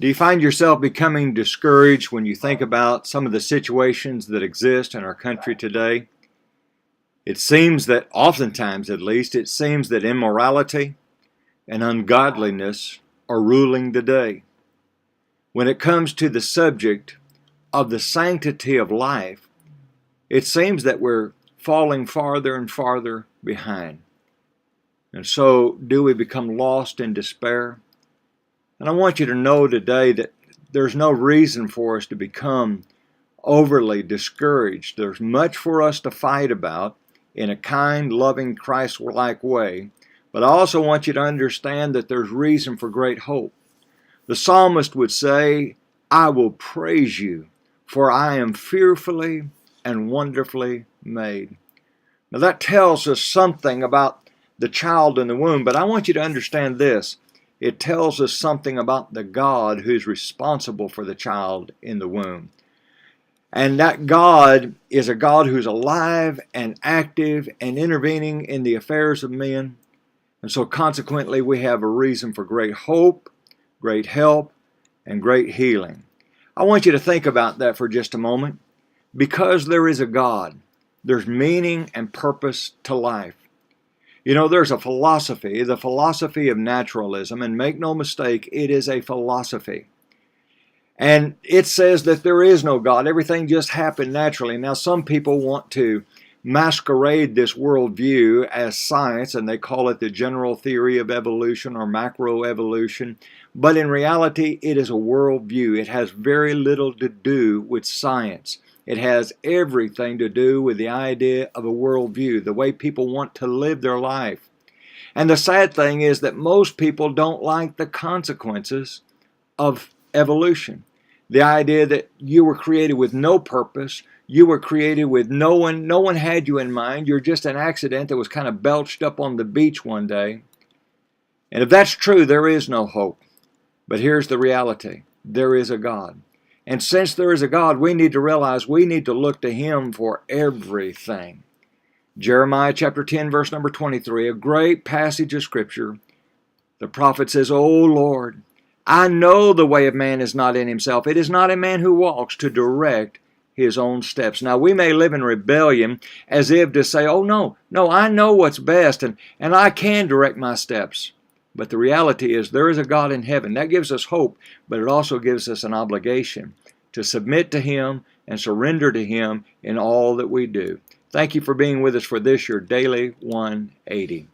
Do you find yourself becoming discouraged when you think about some of the situations that exist in our country today? It seems that, oftentimes at least, it seems that immorality and ungodliness are ruling the day. When it comes to the subject of the sanctity of life, it seems that we're falling farther and farther behind. And so, do we become lost in despair? And I want you to know today that there's no reason for us to become overly discouraged. There's much for us to fight about in a kind, loving, Christ-like way. But I also want you to understand that there's reason for great hope. The psalmist would say, I will praise you, for I am fearfully and wonderfully made. Now that tells us something about the child in the womb, but I want you to understand this. It tells us something about the God who's responsible for the child in the womb. And that God is a God who's alive and active and intervening in the affairs of men. And so consequently, we have a reason for great hope, great help, and great healing. I want you to think about that for just a moment. Because there is a God, there's meaning and purpose to life. You know, there's a philosophy, the philosophy of naturalism, and make no mistake, it is a philosophy. And it says that there is no God. Everything just happened naturally. Now, some people want to masquerade this worldview as science, and they call it the general theory of evolution or macroevolution. But in reality, it is a worldview. It has very little to do with science. It has everything to do with the idea of a worldview, the way people want to live their life. And the sad thing is that most people don't like the consequences of evolution. The idea that you were created with no purpose, you were created with no one had you in mind, you're just an accident that was kind of belched up on the beach one day. And if that's true, there is no hope. But here's the reality. There is a God. And since there is a God, we need to realize we need to look to Him for everything. Jeremiah chapter 10, verse number 23, a great passage of Scripture. The prophet says, O Lord, I know the way of man is not in himself. It is not a man who walks to direct his own steps. Now, we may live in rebellion as if to say, oh, no, I know what's best and I can direct my steps. But the reality is there is a God in heaven. That gives us hope, but it also gives us an obligation to submit to Him and surrender to Him in all that we do. Thank you for being with us for this, Your Daily 180.